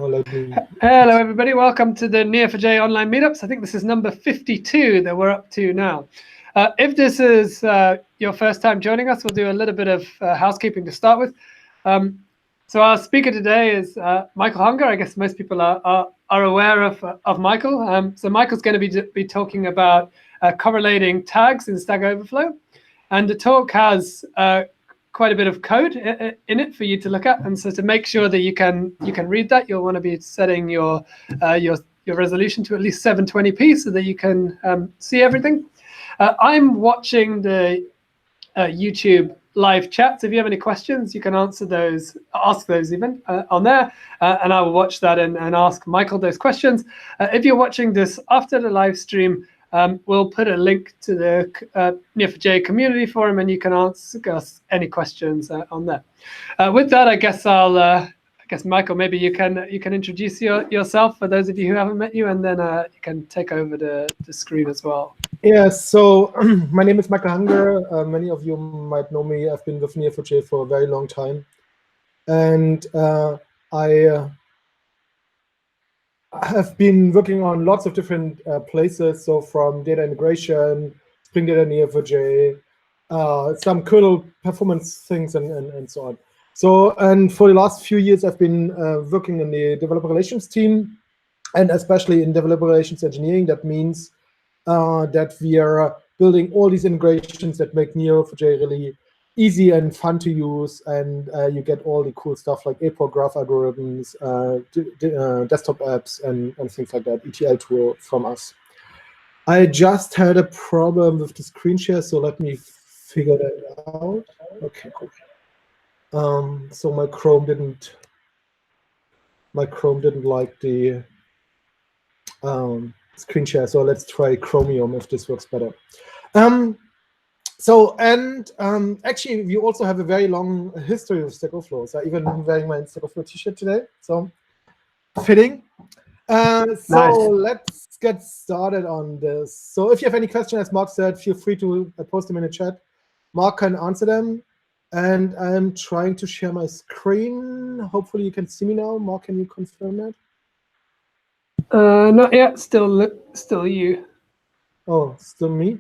Let me... Hello, everybody. Welcome to the Neo4j online meetups. I think this is number 52 that we're up to now. If this is your first time joining us, we'll do a little bit of housekeeping to start with. So our speaker today is Michael Hunger. I guess most people are aware of Michael. So Michael's going to be talking about correlating tags in Stackoverflow. And the talk has quite a bit of code in it for you to look at, and so to make sure that you can read that, you'll want to be setting your resolution to at least 720p so that you can see everything. I'm watching the YouTube live chat, so if you have any questions, you can ask those even on there, and I will watch that and ask Michael those questions. If you're watching this after the live stream, we'll put a link to the Neo4j community forum, and you can ask us any questions on there. With that, I guess Michael, maybe you can introduce yourself for those of you who haven't met you, and then you can take over the screen as well. Yeah, so my name is Michael Hunger. Many of you might know me. I've been with Neo4j for a very long time, and I have been working on lots of different places, so from data integration, Spring Data Neo4j, some kernel performance things, and so on. So, and for the last few years, I've been working in the developer relations team, and especially in developer relations engineering. That means that we are building all these integrations that make Neo4j really easy and fun to use, and you get all the cool stuff like APOC graph algorithms, desktop apps, and things like that, ETL tool from us. I just had a problem with the screen share, so let me figure that out. Okay, cool. So my Chrome didn't like the screen share, so let's try Chromium if this works better. Actually, we also have a very long history of Stack Overflow. So even wearing my Stack Overflow t-shirt today, so fitting. Nice. Let's get started on this. So if you have any questions, as Mark said, feel free to post them in the chat. Mark can answer them. And I'm trying to share my screen. Hopefully you can see me now. Mark, can you confirm that? Not yet. Still you. Oh, still me?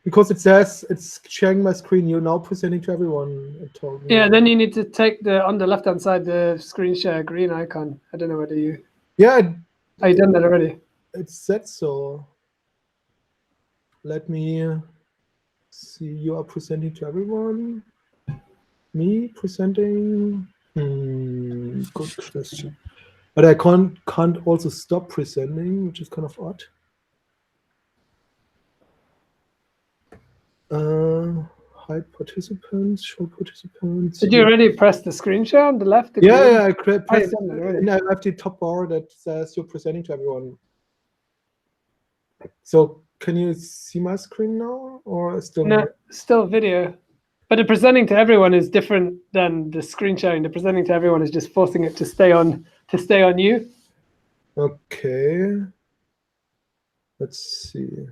Because it says it's sharing my screen. You're now presenting to everyone. It told me. Yeah, then you need to take on the left-hand side the screen share green icon. I don't know whether you. Yeah. Have you done that already? It said so. Let me see. You are presenting to everyone. Me presenting. Good question. But I can't also stop presenting, which is kind of odd. Hide participants, show participants. Did you already press the screen share on the left? Yeah, I pressed and I left the top bar that says you're presenting to everyone. So can you see my screen now, or still? No, still video. But the presenting to everyone is different than the screen sharing. The presenting to everyone is just forcing it to stay on you. Okay. Let's see.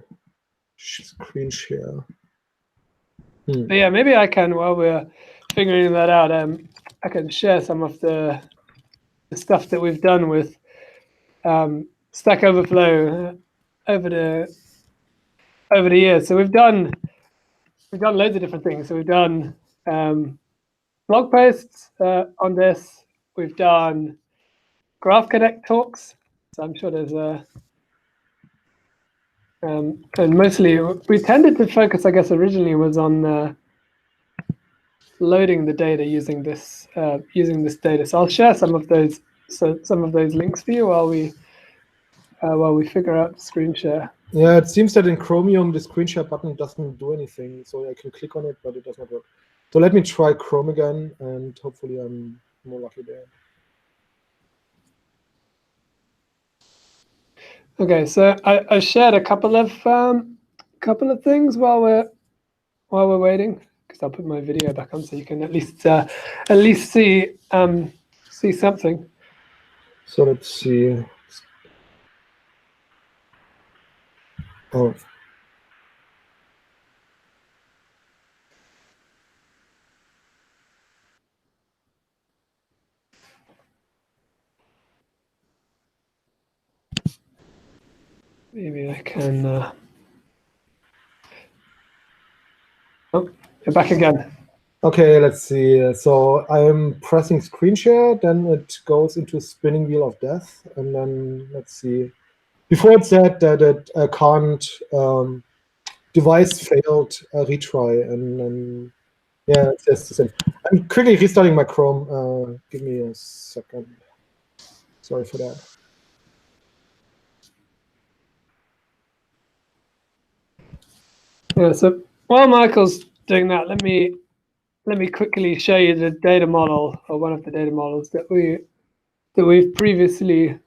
Screen share. But yeah, maybe I can, while we're figuring that out, I can share some of the stuff that we've done with Stack Overflow over the years. So we've done loads of different things. So we've done blog posts on this. We've done Graph Connect talks. So I'm sure there's a and mostly we tended to focus, I guess, originally was on loading the data using this data. So I'll share some of those links for you while we figure out screen share. Yeah, it seems that in Chromium the screen share button doesn't do anything, so I can click on it, but it does not work. So let me try Chrome again, and hopefully I'm more lucky there. Okay, so I shared a couple of things while we're waiting, because I'll put my video back on so you can at least see something. So let's see. Oh. maybe I can. Oh, you're back again. Okay, let's see. So I'm pressing screen share, then it goes into spinning wheel of death, and then let's see. Before it said that it can't device failed retry, and then yeah, it's just the same. I'm quickly restarting my Chrome. Give me a second. Sorry for that. Yeah. So while Michael's doing that, let me quickly show you the data model, or one of the data models that we've previously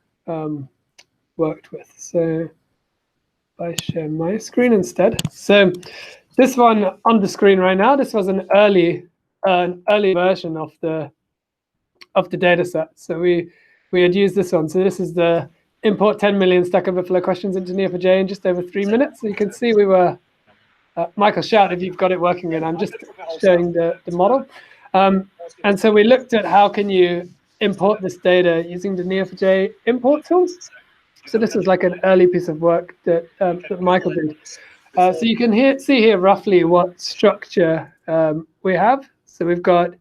worked with. So if I share my screen instead. So this one on the screen right now, this was an early version of the data set. So we had used this one. So this is the import 10 million Stackoverflow questions into Neo4j in just over 3 minutes. So you can see we were, Michael, shout if you've got it working, and I'm just showing the model. And so we looked at how can you import this data using the Neo4j import tools. So this was like an early piece of work that Michael did. So you can see here roughly what structure we have. So we've got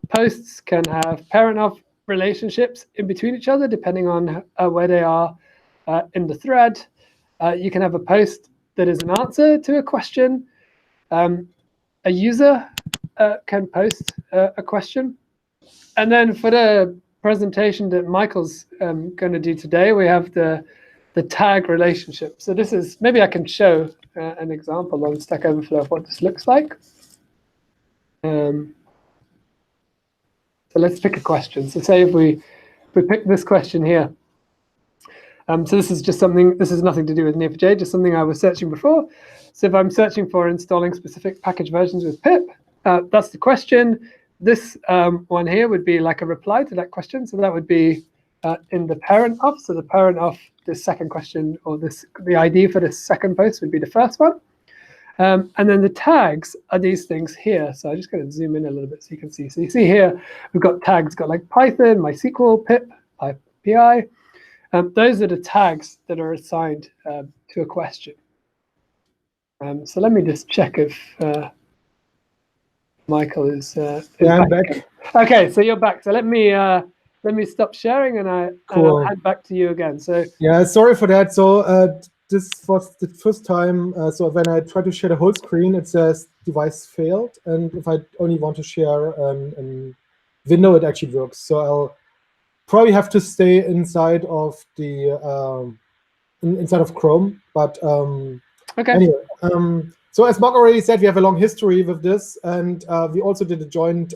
posts can have parent-of relationships in between each other, depending on where they are in the thread. You can have a post that is an answer to a question. A user can post a question. And then for the presentation that Michael's going to do today, we have the tag relationship. So this is, maybe I can show an example on Stack Overflow of what this looks like. So let's pick a question. So say if we pick this question here. So this is just something, this has nothing to do with Neo4j, just something I was searching before. So if I'm searching for installing specific package versions with pip, that's the question. This one here would be like a reply to that question. So that would be in the parent of. So the parent of this second question, or the ID for this second post would be the first one. And then the tags are these things here. So I'm just going to zoom in a little bit so you can see. So you see here, we've got tags, got like Python, MySQL, pip, PI. Those are the tags that are assigned to a question. So let me just check if Michael is yeah, I'm back. Okay, so you're back. So let me stop sharing, and I'll head back to you again. So yeah, sorry for that. So this was the first time. So when I try to share the whole screen, it says device failed, and if I only want to share a window, it actually works. So I'll probably have to stay inside of the inside of Chrome. But okay. Anyway, so as Mark already said, we have a long history with this, and we also did a joint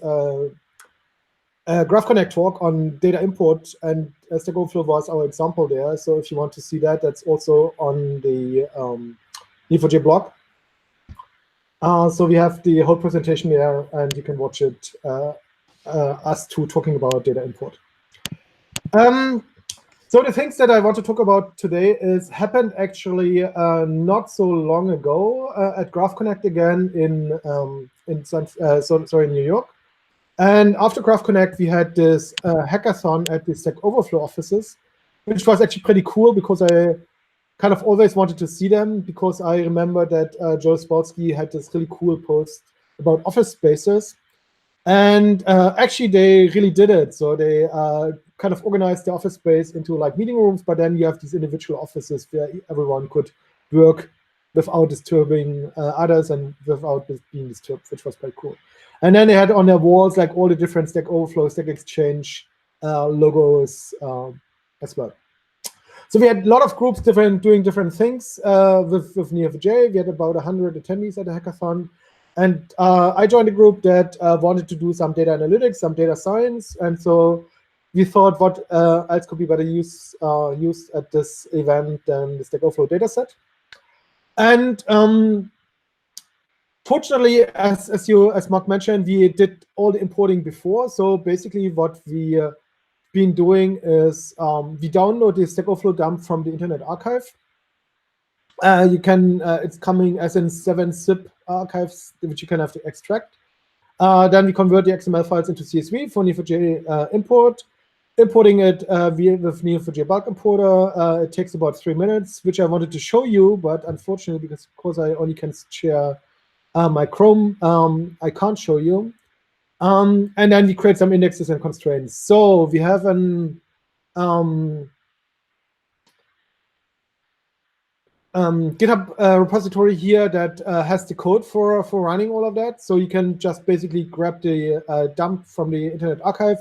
Graph Connect talk on data import, and Stackoverflow was our example there. So if you want to see that, that's also on the Neo4j blog. So we have the whole presentation there, and you can watch it, us two talking about data import. So the things that I want to talk about today happened actually not so long ago at Graph Connect again in New York. And after Graph Connect, we had this hackathon at the Stackoverflow offices, which was actually pretty cool because I kind of always wanted to see them, because I remember that Joe Spolsky had this really cool post about office spaces. And actually, they really did it. So they kind of organized the office space into like meeting rooms, but then you have these individual offices where everyone could work without disturbing others and without being disturbed, which was quite cool. And then they had on their walls like all the different Stack Overflow, Stack Exchange logos as well. So we had a lot of groups doing different things with Neo4j. We had about 100 attendees at the hackathon. And I joined a group that wanted to do some data analytics, some data science. And so we thought, what else could be better used at this event than the Stackoverflow dataset? And fortunately, as Mark mentioned, we did all the importing before. So basically, what we been doing is we download the Stackoverflow dump from the Internet Archive. You can it's coming as in 7 zip archives, which you can have to extract. Then we convert the XML files into CSV for Neo4j import. importing it with Neo4j bulk importer. It takes about 3 minutes, which I wanted to show you, but unfortunately, because I only can share my Chrome, I can't show you. And then we create some indexes and constraints. So we have an GitHub repository here that has the code for running all of that. So you can just basically grab the dump from the Internet Archive,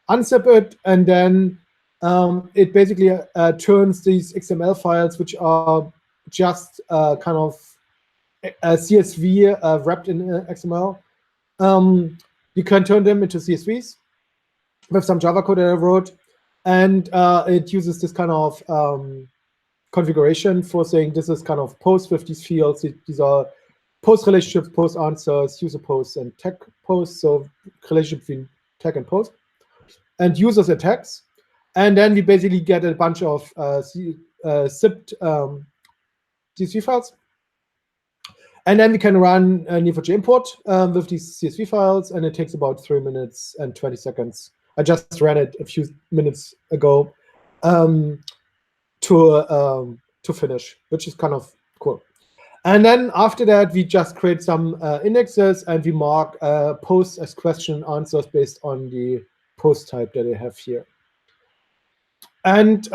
unzip it, and then it basically turns these XML files, which are just kind of CSV wrapped in XML. You can turn them into CSVs with some Java code that I wrote, and it uses this kind of configuration for saying this is kind of post with these fields. These are post relationships, post answers, user posts, and tag posts. So relationship between tag and post, and users and tags. And then we basically get a bunch of zipped CSV files. And then we can run a Neo4j import with these CSV files, and it takes about 3 minutes and 20 seconds. I just ran it a few minutes ago to finish, which is kind of cool. And then after that, we just create some indexes, and we mark posts as question and answers based on the post type that I have here. And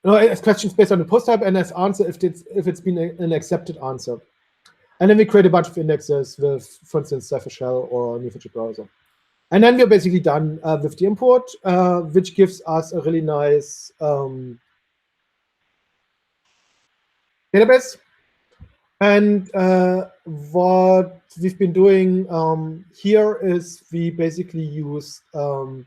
as questions based on the post type, and as answer if it's been an accepted answer. And then we create a bunch of indexes with, for instance, Shell or Neo4j Browser. And then we're basically done with the import, which gives us a really nice database. And what we've been doing here is we basically use Google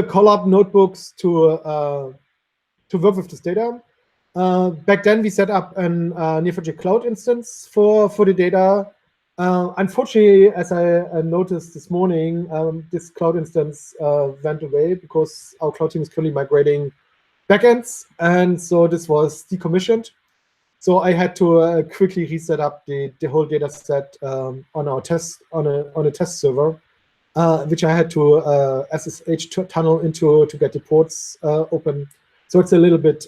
Colab notebooks to work with this data. Back then, we set up an Neo4j Cloud instance for the data. Unfortunately, as I noticed this morning, this cloud instance went away because our cloud team is currently migrating backends, and so this was decommissioned. So I had to quickly reset up the whole data set on our test on a test server, which I had to SSH tunnel into to get the ports open. So it's a little bit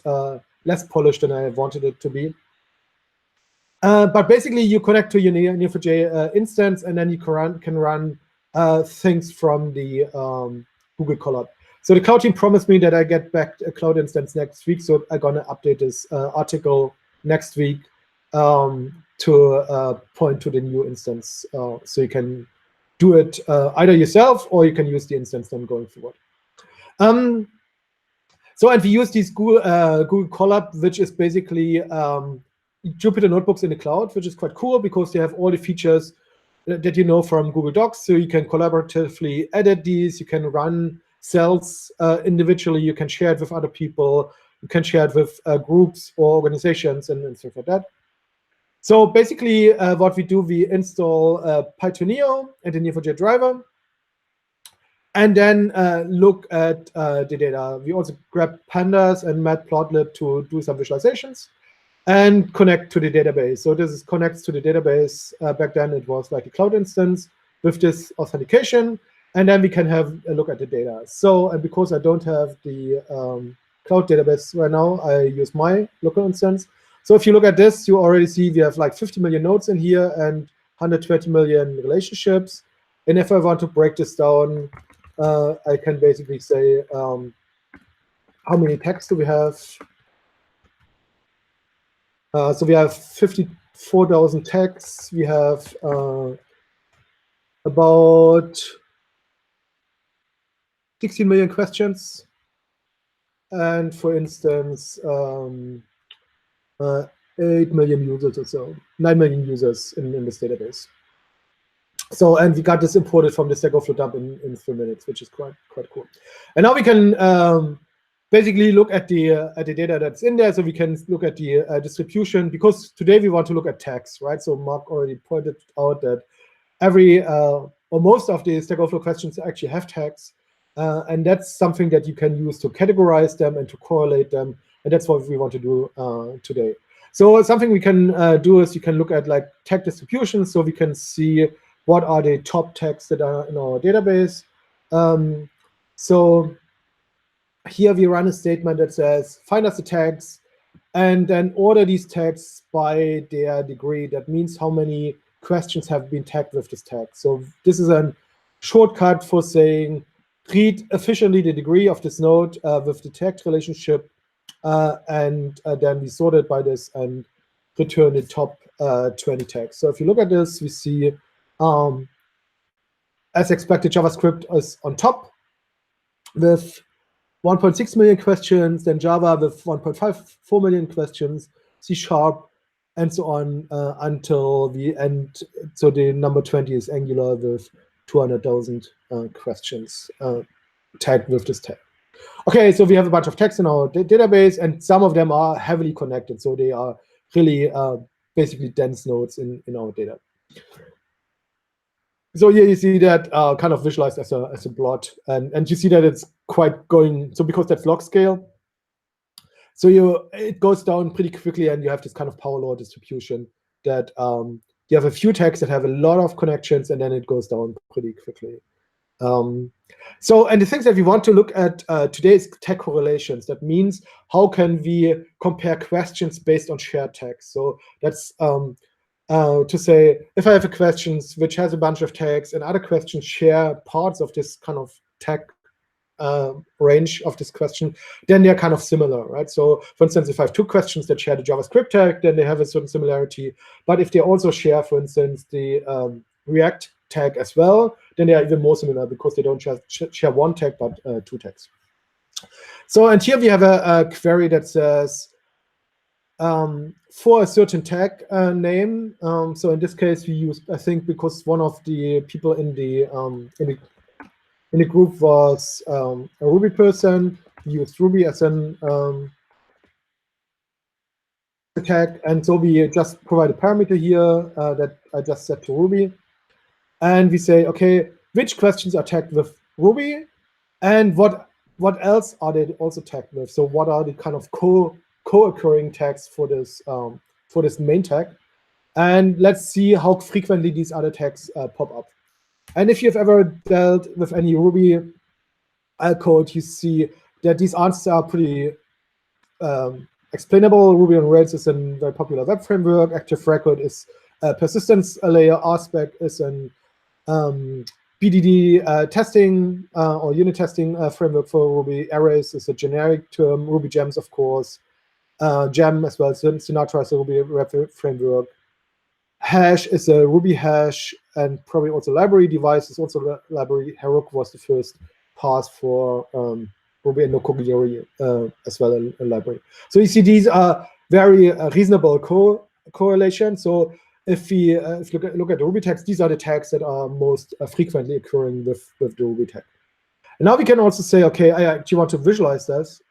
less polished than I wanted it to be. But basically, you connect to your Neo4j instance, and then you can run things from the Google Colab. So the cloud team promised me that I get back a cloud instance next week, so I'm going to update this article next week to point to the new instance. So you can do it either yourself, or you can use the instance then going forward. And we use these Google Colab, which is basically Jupyter notebooks in the cloud, which is quite cool because they have all the features that you know from Google Docs. So you can collaboratively edit these, you can run cells individually, you can share it with other people, you can share it with groups or organizations and stuff like that. So basically, what we do, we install Python Neo and the Neo4j driver, and then look at the data. We also grab pandas and matplotlib to do some visualizations and connect to the database. So this connects to the database. Back then, it was like a cloud instance with this authentication, and then we can have a look at the data. So, and because I don't have the cloud database right now, I use my local instance. So if you look at this, you already see we have like 50 million nodes in here and 120 million relationships. And if I want to break this down, I can basically say how many tags do we have? So we have 54,000 tags. We have about 16 million questions. And for instance, 8 million users or so, 9 million users in this database. So, and we got this imported from the Stackoverflow dump in 3 minutes, which is quite cool. And now we can basically look at the data that's in there. So we can look at the distribution, because today we want to look at tags, right? So Mark already pointed out that every or most of the Stackoverflow questions actually have tags. And that's something that you can use to categorize them and to correlate them. And that's what we want to do today. So something we can do is you can look at like tag distributions, so we can see what are the top tags that are in our database. So here we run a statement that says, find us the tags, and then order these tags by their degree. That means how many questions have been tagged with this tag. So this is a shortcut for saying, read efficiently the degree of this node with the tagged relationship, and then we sort it by this and return the top 20 tags. So if you look at this, we see, as expected, JavaScript is on top with 1.6 million questions, then Java with 1.54 million questions, C#, and so on until the end. So the number 20 is Angular with 200,000 questions tagged with this tag. Okay, so we have a bunch of tags in our database, and some of them are heavily connected. So they are really basically dense nodes in our data. So here you see that kind of visualized as a plot, and you see that it's quite going. So because that's log scale, so it goes down pretty quickly, and you have this kind of power law distribution that you have a few tags that have a lot of connections, and then it goes down pretty quickly. And the things that we want to look at today is tag correlations. That means how can we compare questions based on shared tags. So that's to say, if I have a question which has a bunch of tags and other questions share parts of this kind of tag range of this question, then they're kind of similar, right? So for instance, if I have two questions that share the JavaScript tag, then they have a certain similarity. But if they also share, for instance, the React tag as well, then they are even more similar because they don't just share one tag, but two tags. So, and here we have a query that says, for a certain tag name. So in this case, we use, I think, because one of the people in the group was a Ruby person, we used Ruby as an tag, and so we just provide a parameter here that I just set to Ruby, and we say, okay, which questions are tagged with Ruby, and what else are they also tagged with? So what are the kind of co-occurring tags for this main tag, and let's see how frequently these other tags pop up. And if you've ever dealt with any Ruby code, you see that these answers are pretty explainable. Ruby on Rails is a very popular web framework. Active Record is a persistence layer. RSpec is an BDD testing or unit testing framework for Ruby. Arrays is a generic term. Ruby Gems, of course. Gem as well. Sinatra is a Ruby web framework. Hash is a Ruby hash, and probably also library. Device is also a library. Heroku was the first pass for Ruby, and Nokogiri as well, a library. So you see these are very reasonable correlations. So if we look at the Ruby tags, these are the tags that are most frequently occurring with the Ruby tag. And now we can also say, okay, I actually want to visualize this.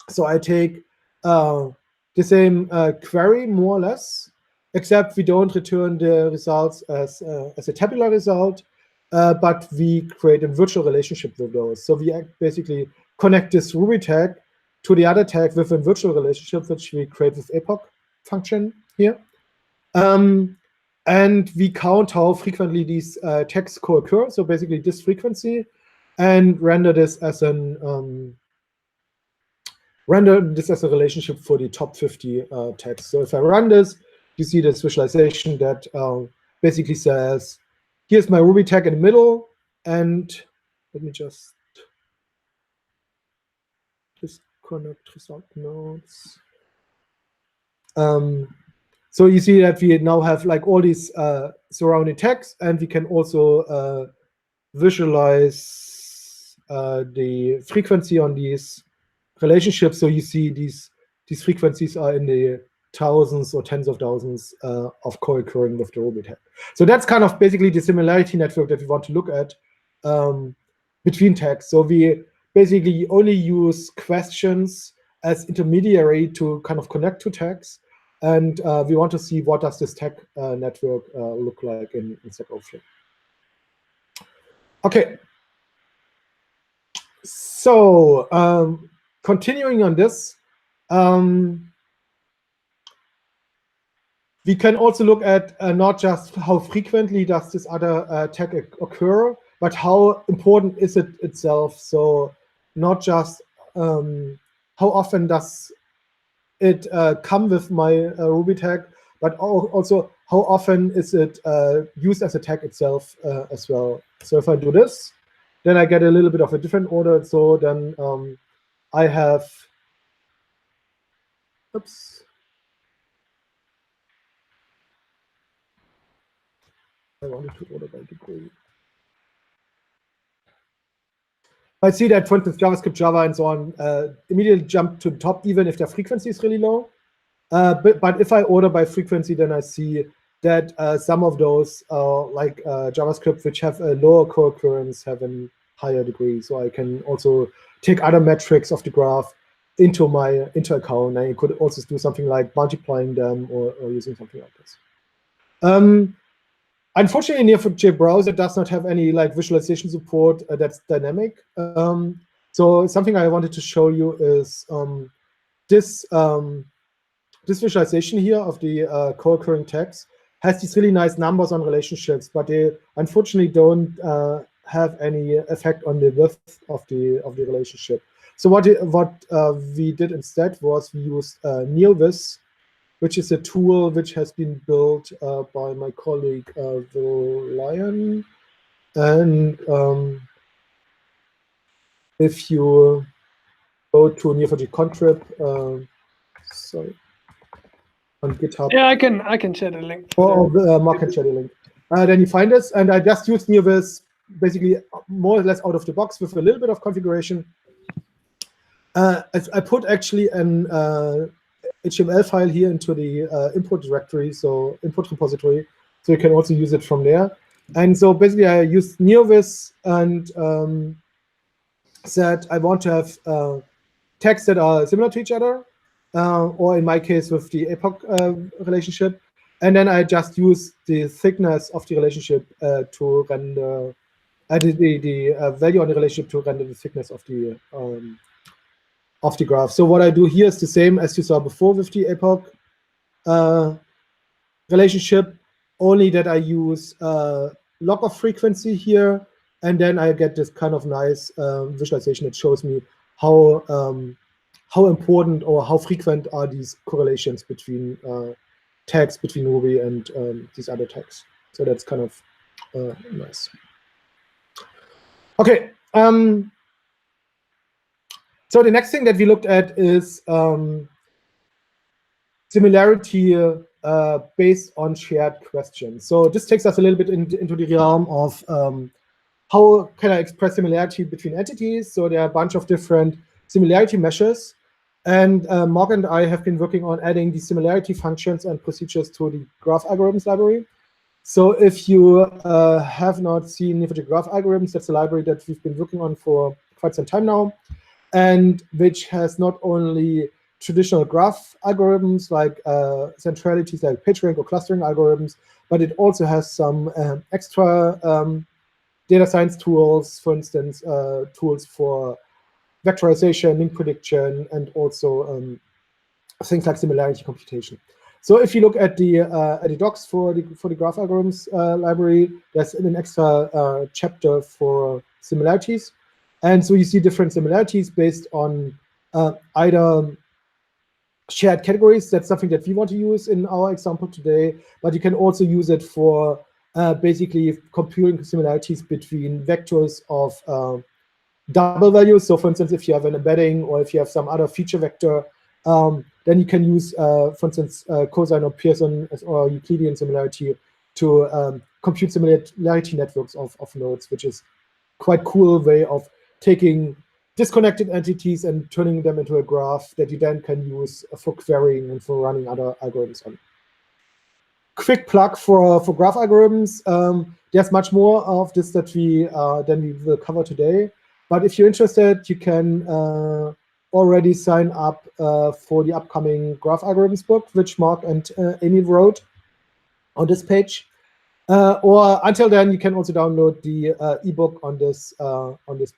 So I take the same query, more or less, except we don't return the results as a tabular result, but we create a virtual relationship with those. So we basically connect this Ruby tag to the other tag with a virtual relationship, which we create with epoch function here. And we count how frequently these tags co-occur, so basically this frequency, and render this as a relationship for the top 50 tags. So if I run this, you see this visualization that basically says, here's my Ruby tag in the middle, and let me just disconnect result nodes. So you see that we now have like all these surrounding tags, and we can also visualize the frequency on these relationships. So you see these frequencies are in the thousands or tens of thousands of co-occurring with the Ruby tag. So that's kind of basically the similarity network that we want to look at between tags. So we basically only use questions as intermediary to kind of connect to tags. And we want to see what does this tag network look like in Stackoverflow. Okay. So continuing on this, we can also look at not just how frequently does this other tag occur, but how important is it itself. So not just how often does it come with my Ruby tag, but also how often is it used as a tag itself as well. So if I do this, then I get a little bit of a different order. So then I have, oops. I wanted to order by degree. I see that, for instance, JavaScript, Java, and so on immediately jump to the top, even if their frequency is really low. But if I order by frequency, then I see that some of those, like JavaScript, which have a lower co-occurrence, have a higher degree. So I can also take other metrics of the graph into my account. I could also do something like multiplying them or using something like this. Unfortunately, Neo4j Browser does not have any like visualization support that's dynamic. So something I wanted to show you is this visualization here of the co-occurring tags has these really nice numbers on relationships, but they unfortunately don't have any effect on the width of the relationship. So what we did instead was we used NeoVis, which is a tool which has been built by my colleague Will Lyon. And if you go to Neo4j contrib, sorry, on GitHub. Yeah, I can share the link. Or Mark can share the link. Then you find this, and I just used NeoVis basically more or less out of the box with a little bit of configuration. I put actually an HTML file here into the input directory, so input repository, so you can also use it from there. And so basically I used NeoVis and said I want to have tags that are similar to each other, or in my case with the epoch relationship. And then I just use the thickness of the relationship to render the value on the relationship to render the thickness of the graph. So what I do here is the same as you saw before with the epoch relationship, only that I use log of frequency here, and then I get this kind of nice visualization that shows me how important or how frequent are these correlations between tags between Ruby and these other tags. So that's kind of nice. Okay. So the next thing that we looked at is similarity based on shared questions. So this takes us a little bit into the realm of how can I express similarity between entities. So there are a bunch of different similarity measures. And Mark and I have been working on adding the similarity functions and procedures to the graph algorithms library. So if you have not seen Neo4j graph algorithms, that's a library that we've been working on for quite some time now, and which has not only traditional graph algorithms like centralities like PageRank or clustering algorithms, but it also has some extra data science tools, for instance, tools for vectorization, link prediction, and also things like similarity computation. So if you look at the docs for the graph algorithms library, there's an extra chapter for similarities. And so you see different similarities based on either shared categories. That's something that we want to use in our example today, but you can also use it for basically computing similarities between vectors of double values. So for instance, if you have an embedding or if you have some other feature vector, then you can use, for instance, cosine or Pearson or Euclidean similarity to compute similarity networks of nodes, which is quite cool way of taking disconnected entities and turning them into a graph that you then can use for querying and for running other algorithms on. Quick plug for graph algorithms. There's much more of this that than we will cover today. But if you're interested, you can already sign up for the upcoming graph algorithms book, which Mark and Amy wrote on this page. Or until then, you can also download the ebook on this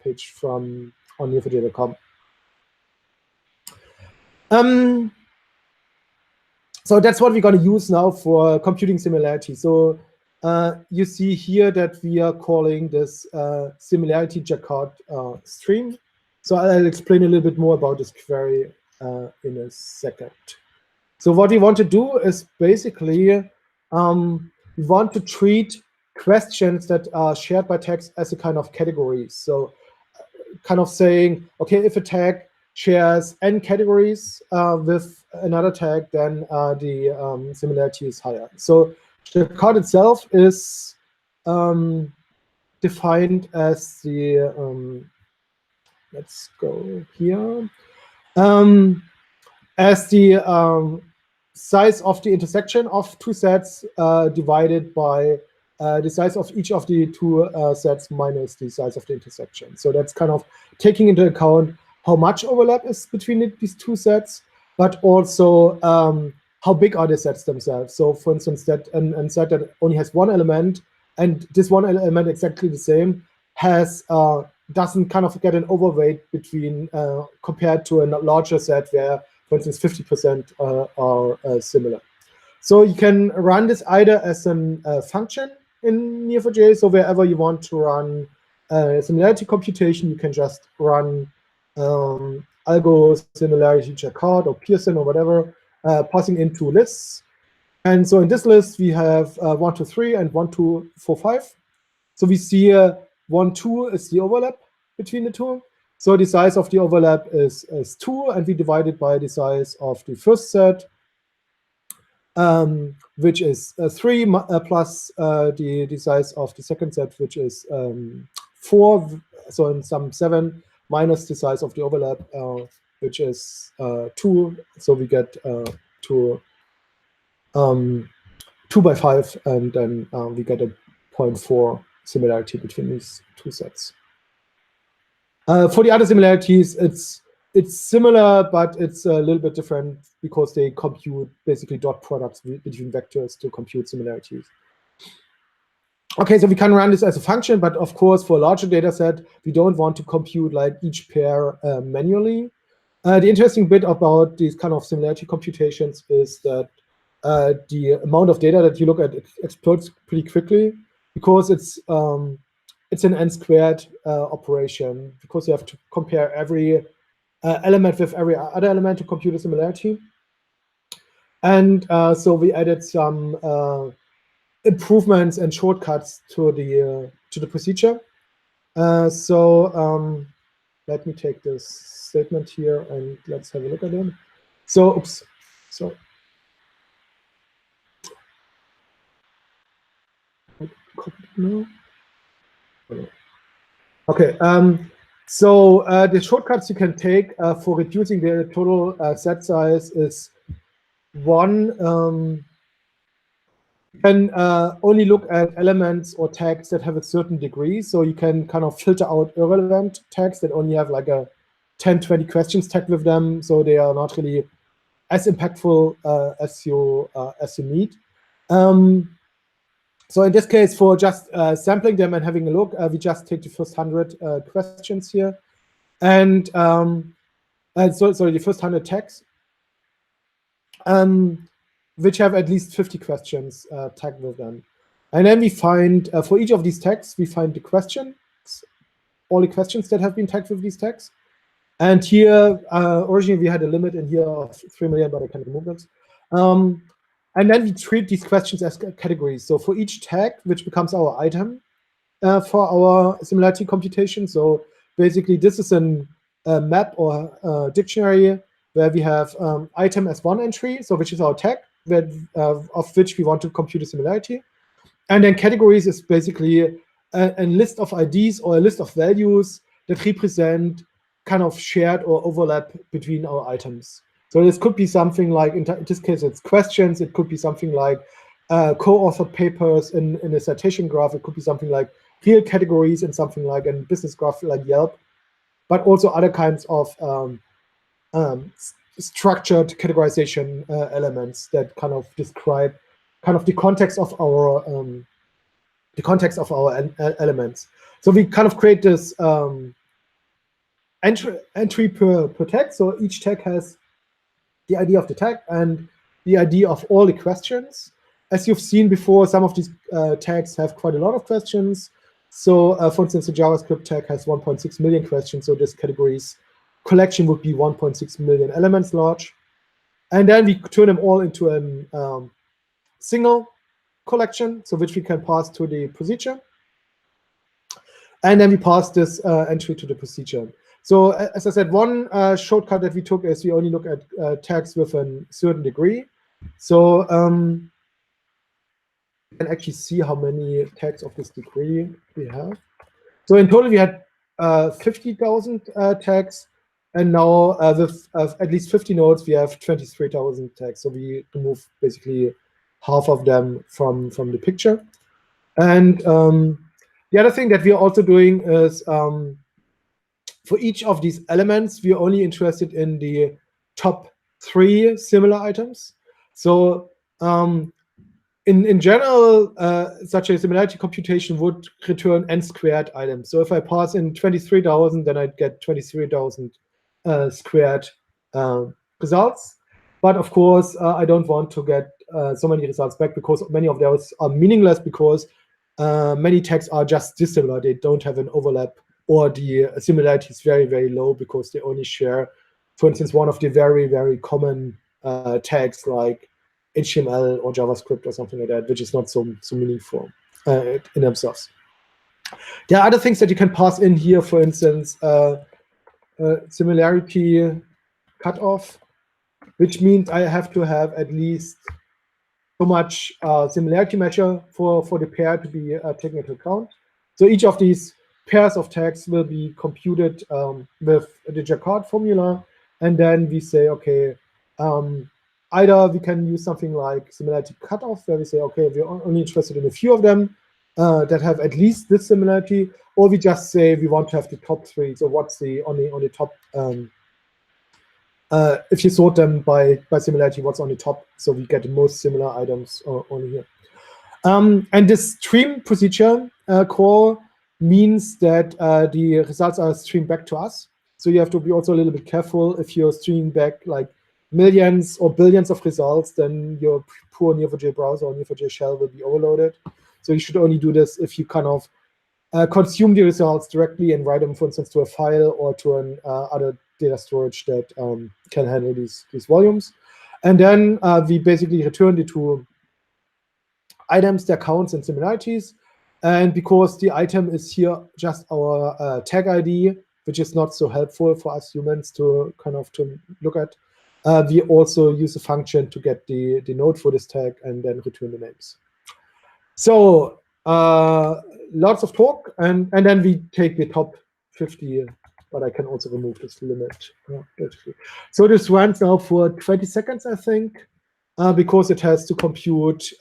page from on Neo4j.com. So that's what we're going to use now for computing similarity. So you see here that we are calling this Similarity Jaccard stream. So I'll explain a little bit more about this query in a second. So what we want to do is basically we want to treat questions that are shared by tags as a kind of categories. So kind of saying, okay, if a tag shares n categories with another tag, then the similarity is higher. So the card itself is defined as the, let's go here, as the size of the intersection of two sets divided by the size of each of the two sets minus the size of the intersection. So that's kind of taking into account how much overlap is between these two sets, but also how big are the sets themselves. So for instance, that a set that only has one element, and this one element exactly the same, has doesn't kind of get an overweight between compared to a larger set where, for instance, 50% are similar. So you can run this either as a function in Neo4j. So wherever you want to run similarity computation, you can just run algo similarity Jaccard or Pearson or whatever, passing into lists. And so in this list, we have 1, 2, 3 and 1, 2, 4, 5. So we see 1, 2 is the overlap between the two. So the size of the overlap is 2, and we divide it by the size of the first set, which is 3 plus the size of the second set, which is 4. So in sum 7 minus the size of the overlap, which is 2. So we get 2 by 5, and then we get a 0.4 similarity between these two sets. For the other similarities, it's similar, but it's a little bit different because they compute basically dot products between vectors to compute similarities. Okay, so we can run this as a function, but of course, for a larger data set, we don't want to compute like each pair manually. The interesting bit about these kind of similarity computations is that the amount of data that you look at explodes pretty quickly because it's an n-squared operation, because you have to compare every element with every other element to compute a similarity. And so we added some improvements and shortcuts to the procedure. So let me take this statement here and let's have a look at it. So, oops, so. No. Okay, so the shortcuts you can take for reducing the total set size is 1, you can only look at elements or tags that have a certain degree. So you can kind of filter out irrelevant tags that only have like a 10, 20 questions tagged with them. So they are not really as impactful as you need. So in this case, for just sampling them and having a look, we just take the first 100 questions here. And sorry, the first 100 tags, which have at least 50 questions tagged with them. And then we find, for each of these tags, we find the questions, all the questions that have been tagged with these tags. And here, originally we had a limit in here of 3 million, but I can remove it. And then we treat these questions as categories. So for each tag, which becomes our item for our similarity computation. So basically, this is a map or a dictionary where we have item as one entry, so which is our tag, of which we want to compute a similarity. And then categories is basically a list of IDs or a list of values that represent kind of shared or overlap between our items. So this could be something like, in this case, it's questions. It could be something like co-authored papers in a citation graph. It could be something like real categories and something like a business graph like Yelp, but also other kinds of structured categorization elements that kind of describe kind of the context of our elements. So we kind of create this entry per tag. So each tag has the ID of the tag, and the ID of all the questions. As you've seen before, some of these tags have quite a lot of questions. So for instance, the JavaScript tag has 1.6 million questions. So this categories collection would be 1.6 million elements large. And then we turn them all into a single collection, so which we can pass to the procedure. And then we pass this entry to the procedure. So as I said, one shortcut that we took is we only look at tags with a certain degree. So you can actually see how many tags of this degree we have. So in total, we had 50,000 tags. And now with at least 50 nodes, we have 23,000 tags. So we remove basically half of them from the picture. And the other thing that we are also doing is for each of these elements, we are only interested in the top 3 similar items. So in general, such a similarity computation would return n² items. So if I pass in 23,000, then I'd get 23,000 squared results. But of course, I don't want to get so many results back because many of those are meaningless because many tags are just dissimilar. They don't have an overlap, or the similarity is very, very low because they only share, for instance, one of the very, very common tags like HTML or JavaScript or something like that, which is not so meaningful in themselves. There are other things that you can pass in here, for instance, similarity cutoff, which means I have to have at least so much similarity measure for the pair to be taken into account. So each of these pairs of tags will be computed with the Jaccard formula, and then we say, okay, either we can use something like similarity cutoff, where we say, okay, we're only interested in a few of them that have at least this similarity, or we just say we want to have the top 3. So what's the on the top? If you sort them by similarity, what's on the top? So we get the most similar items only here. And this stream procedure call means that the results are streamed back to us. So you have to be also a little bit careful. If you're streaming back like millions or billions of results, then your poor Neo4j browser or Neo4j shell will be overloaded. So you should only do this if you kind of consume the results directly and write them, for instance, to a file or to an other data storage that can handle these volumes. And then we basically return the 2 items, their counts and similarities. And because the item is here just our tag ID, which is not so helpful for us humans to kind of to look at, we also use a function to get the node for this tag and then return the names. So lots of talk, and then we take the top 50, but I can also remove this limit. So this runs now for 20 seconds, I think, because it has to compute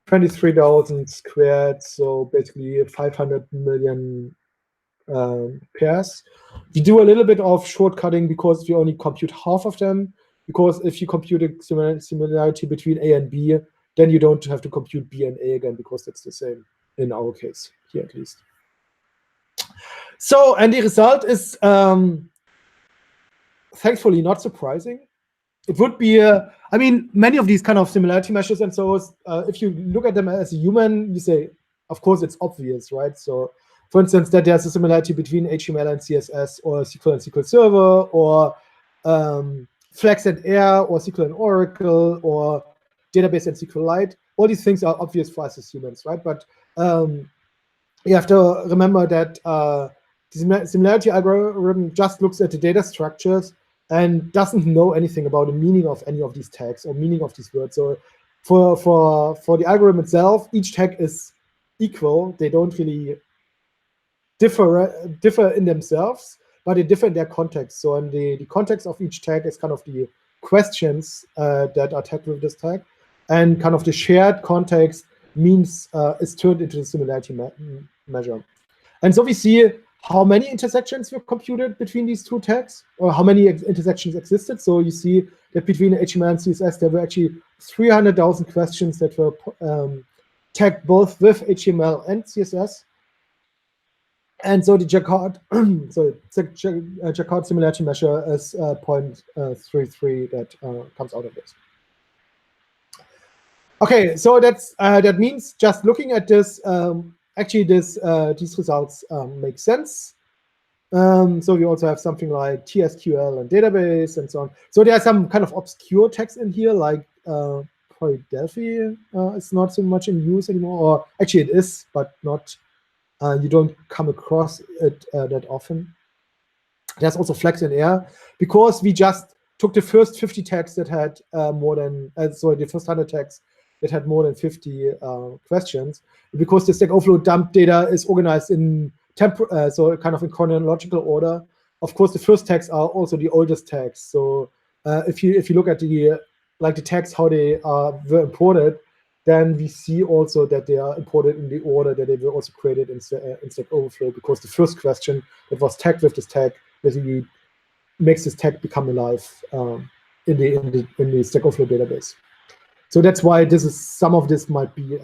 23,000 squared, so basically 500 million pairs. We do a little bit of shortcutting because we only compute half of them, because if you compute a similarity between A and B, then you don't have to compute B and A again, because that's the same in our case, here at least. So, and the result is thankfully not surprising. It would be, I mean, many of these kind of similarity measures and so if you look at them as a human, you say, of course, it's obvious, right? So, for instance, that there's a similarity between HTML and CSS, or SQL and SQL Server, or Flex and Air, or SQL and Oracle, or database and SQLite. All these things are obvious for us as humans, right? But you have to remember that the similarity algorithm just looks at the data structures and doesn't know anything about the meaning of any of these tags or meaning of these words. So for the algorithm itself, each tag is equal. They don't really differ in themselves, but they differ in their context. So in the context of each tag is kind of the questions that are tagged with this tag, and kind of the shared context means is turned into the similarity measure. And so we see how many intersections were computed between these 2 tags, or how many intersections existed. So you see that between HTML and CSS, there were actually 300,000 questions that were tagged both with HTML and CSS. And so the Jaccard, Jaccard similarity measure is 0.33 that comes out of this. Okay, so that means just looking at this, actually these results make sense. So we also have something like TSQL and database and so on. So there are some kind of obscure text in here, like probably Delphi is not so much in use anymore, or actually it is, but not. You don't come across it that often. There's also flex in air, because we just took the first 50 tags that had more than, sorry, the first 100 tags that had more than 50 questions. Because the Stack Overflow dump data is organized in so kind of in chronological order. Of course, the first tags are also the oldest tags. So if you look at the tags how they were imported, then we see also that they are imported in the order that they were also created in Stack Overflow, because the first question that was tagged with this tag basically makes this tag become alive in the Stack Overflow database. So that's why some of this might be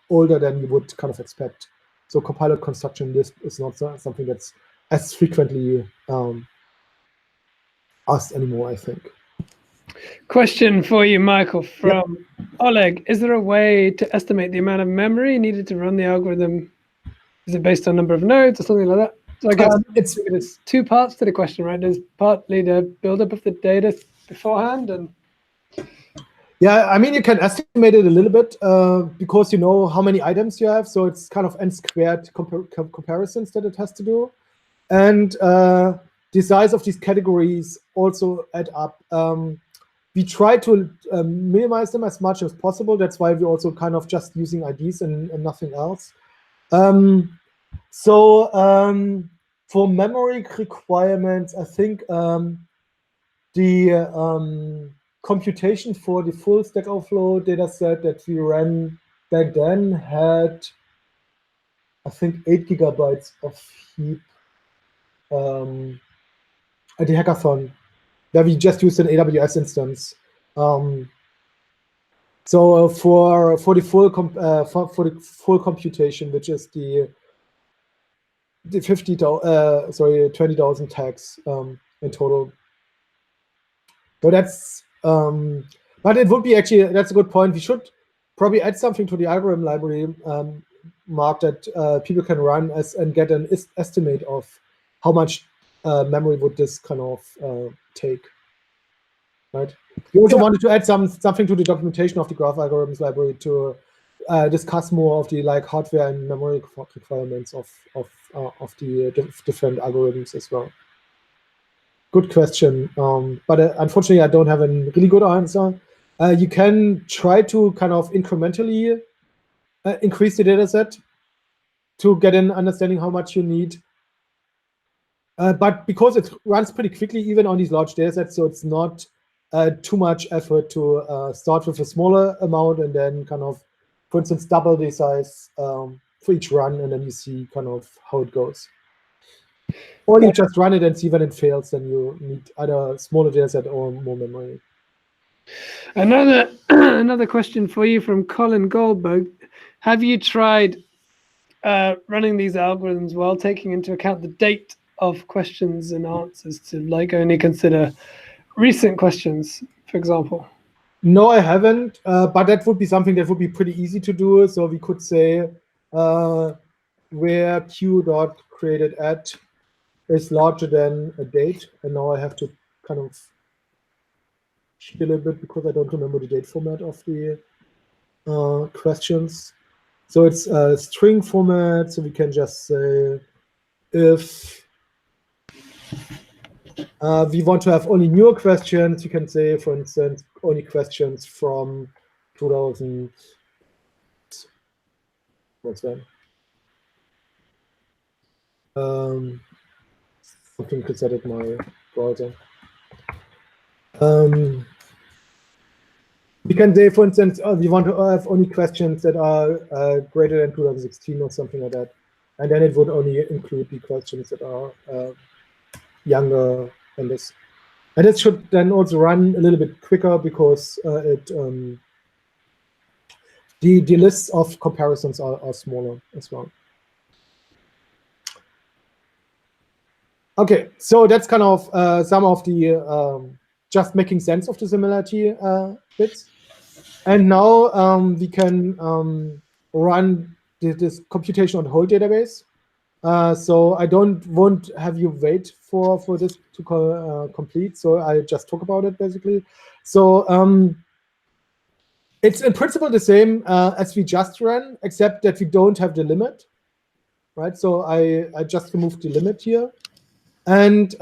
older than you would kind of expect. So compiler construction list is not something that's as frequently asked anymore, I think. Question for you, Michael, from Oleg. Is there a way to estimate the amount of memory needed to run the algorithm? Is it based on number of nodes or something like that? So I guess it's two parts to the question, right? There's partly the buildup of the data beforehand, and yeah, I mean, you can estimate it a little bit because you know how many items you have. So it's kind of n squared comparisons that it has to do. And the size of these categories also add up. We try to minimize them as much as possible. That's why we're also kind of just using IDs and nothing else. For memory requirements, I think the computation for the full Stack Overflow dataset that we ran back then had, I think, 8 GB of heap at the hackathon that we just used an AWS instance. So for the full computation, which is the 20,000 tags in total. So that's but it would be actually, that's a good point. We should probably add something to the algorithm library, Mark, that people can run and get an estimate of how much memory would this kind of take. Right. We also wanted to add something to the documentation of the graph algorithms library to discuss more of the hardware and memory requirements of the different algorithms as well. Good question, but unfortunately I don't have a really good answer. You can try to kind of incrementally increase the data set to get an understanding how much you need. But because it runs pretty quickly, even on these large data sets, so it's not too much effort to start with a smaller amount and then kind of, for instance, double the size for each run, and then you see kind of how it goes. Or you just run it and see when it fails, then you need either a smaller data set or more memory. Another question for you from Colin Goldberg. Have you tried running these algorithms while taking into account the date of questions and answers to only consider recent questions, for example? No, I haven't, but that would be something that would be pretty easy to do. So we could say where q.created@ is larger than a date, and now I have to kind of cheat a little bit because I don't remember the date format of the questions. So it's a string format, so we can just say if we want to have only newer questions, you can say, for instance, only questions from 2000. What's that? Something to set at my browser. We can say, for instance, we want to have only questions that are greater than 2016 or something like that. And then it would only include the questions that are younger than this. And it should then also run a little bit quicker because the lists of comparisons are smaller as well. Okay, so that's kind of some of the just making sense of the similarity bits. And now we can run this computation on the whole database. So I won't have you wait for this to complete. So I just talk about it basically. So it's in principle the same as we just ran, except that we don't have the limit, right? So I just removed the limit here. And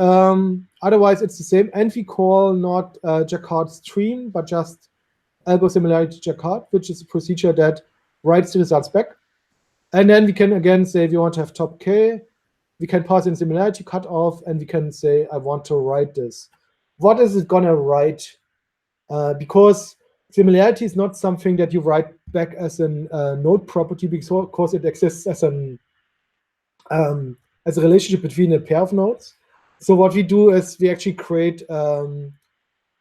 otherwise, it's the same. And we call not Jaccard stream, but just algo similarity Jaccard, which is a procedure that writes the results back. And then we can again say we want to have top K. We can pass in similarity cutoff, and we can say I want to write this. What is it gonna write? Because similarity is not something that you write back as a node property, because it exists as a relationship between a pair of nodes. So what we do is we actually create a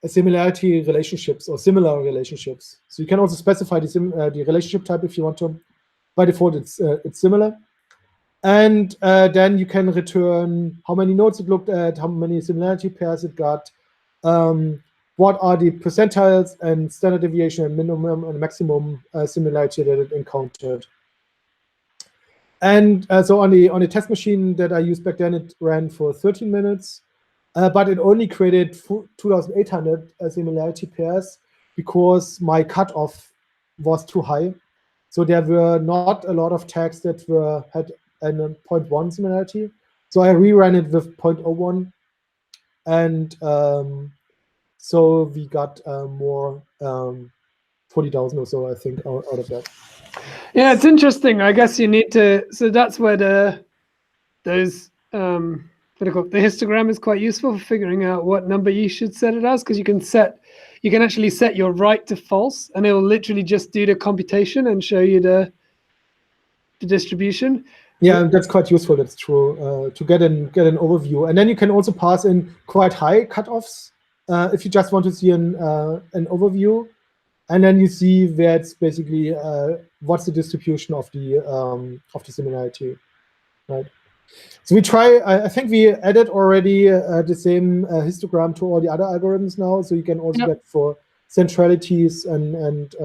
similarity relationships or similar relationships. So you can also specify the relationship type if you want to. By default, it's similar. And then you can return how many nodes it looked at, how many similarity pairs it got, what are the percentiles and standard deviation and minimum and maximum similarity that it encountered. And so on the test machine that I used back then, it ran for 13 minutes, but it only created 2,800 similarity pairs because my cutoff was too high. So there were not a lot of tags that had a 0.1 similarity. So I reran it with 0.01, and so we got more 40,000 or so, I think, out of that. Yeah, it's interesting. I guess you need to. So that's where the histogram is quite useful for figuring out what number you should set it as, because you can actually set your right to false, and it will literally just do the computation and show you the distribution. Yeah, that's quite useful. That's true, to get an overview, and then you can also pass in quite high cutoffs if you just want to see an overview, and then you see where it's basically what's the distribution of the similarity, right? So we try. I think we added already the same histogram to all the other algorithms now, so you can also get for centralities and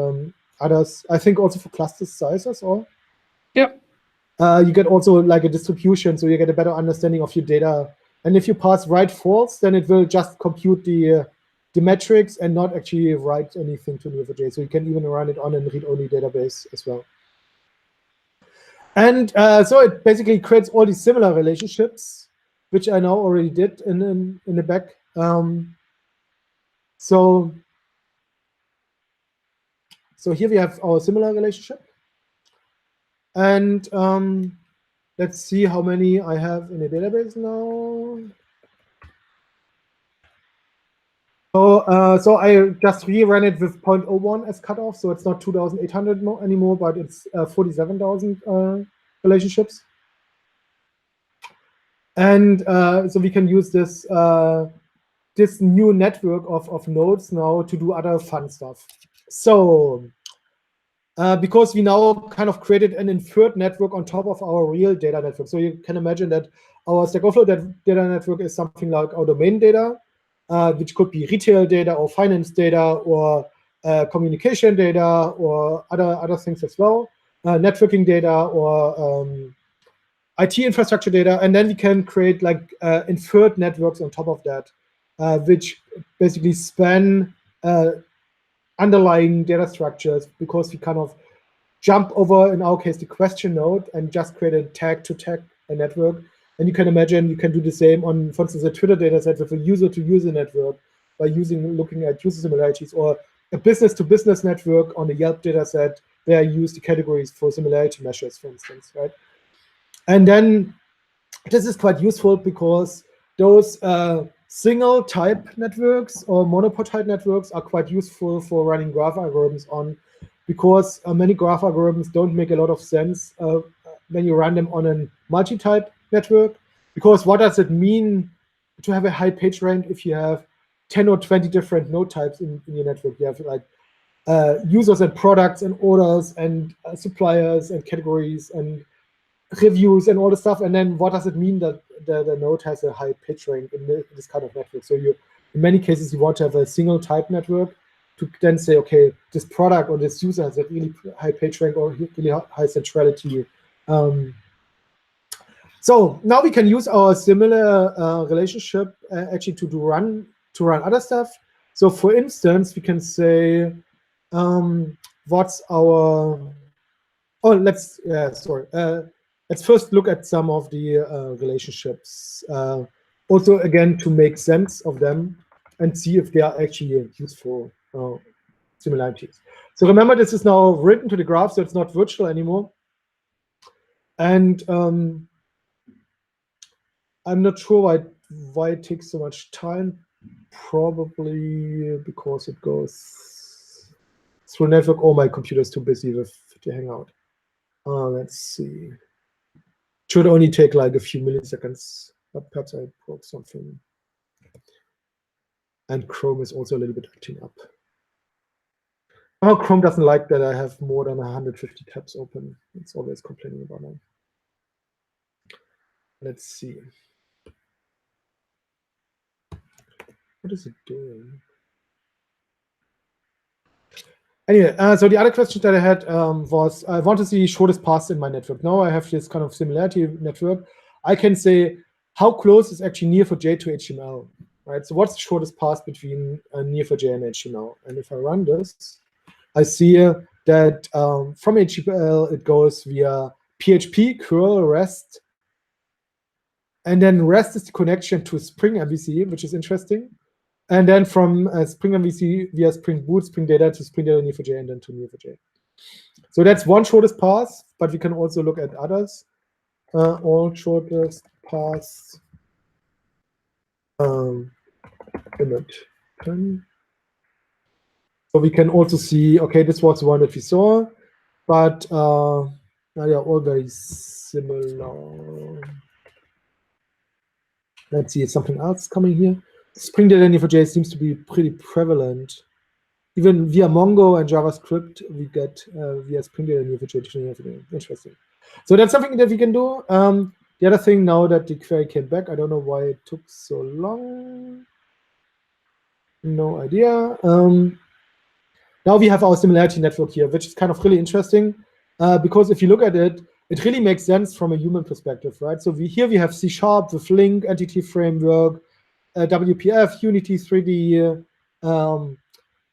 others. I think also for cluster sizes, or you get also like a distribution, so you get a better understanding of your data. And if you pass right false, then it will just compute the metrics and not actually write anything to Neo4j. So you can even run it on a read-only database as well. And so it basically creates all these similar relationships, which I now already did in the back. So here we have our similar relationship. And let's see how many I have in the database now. So I just reran it with 0.01 as cutoff, so it's not 2,800 anymore, but it's 47,000 relationships. And so we can use this this new network of nodes now to do other fun stuff. So because we now kind of created an inferred network on top of our real data network. So you can imagine that our Stackoverflow data network is something like our domain data, which could be retail data or finance data or communication data or other things as well, networking data or IT infrastructure data. And then we can create like inferred networks on top of that, which basically span underlying data structures, because we kind of jump over, in our case, the question node and just create a tag-to-tag network. And you can imagine you can do the same on, for instance, a Twitter data set with a user-to-user network by looking at user similarities, or a business-to-business network on a Yelp data set where I use the categories for similarity measures, for instance, right? And then this is quite useful because those single type networks or monopod type networks are quite useful for running graph algorithms on, because many graph algorithms don't make a lot of sense when you run them on a multi-type network. Because what does it mean to have a high page rank if you have 10 or 20 different node types in your network? You have like users and products and orders and suppliers and categories and reviews and all the stuff, and then what does it mean that the node has a high page rank in this kind of network? So in many cases you want to have a single type network, to then say, okay, this product or this user has a really high page rank or really high centrality. So now we can use our similar relationship actually to run other stuff. So for instance, we can say, what's our, let's first look at some of the relationships. Also, again, to make sense of them and see if they are actually useful similarities. So remember, this is now written to the graph, so it's not virtual anymore. And I'm not sure why it takes so much time. Probably because it goes through network. Oh, my computer's too busy with the Hangout. Let's see. Should only take like a few milliseconds, but perhaps I broke something. And Chrome is also a little bit acting up. Chrome doesn't like that I have more than 150 tabs open. It's always complaining about that. Let's see. What is it doing? Anyway, so the other question that I had was, I want to see shortest paths in my network. Now I have this kind of similarity network. I can say, how close is actually Neo4j to HTML, right? So what's the shortest path between Neo4j and HTML? And if I run this, I see that from HTML, it goes via PHP, curl, REST. And then REST is the connection to Spring MVC, which is interesting. And then from Spring MVC via Spring Boot, Spring Data to Spring Data Neo4j, and then to Neo4j. So that's one shortest path, but we can also look at others. All shortest paths. Image 10. So we can also see, okay, this was the one that we saw, but they are all very similar. Let's see, something else coming here. Spring Data Neo4j seems to be pretty prevalent. Even via Mongo and JavaScript, we get via Spring Data Neo4j to Neo4j. Interesting. So that's something that we can do. The other thing, now that the query came back, I don't know why it took so long. No idea. Now we have our similarity network here, which is kind of really interesting because if you look at it, it really makes sense from a human perspective, right? So here we have C# with Link, Entity Framework, WPF, Unity 3D.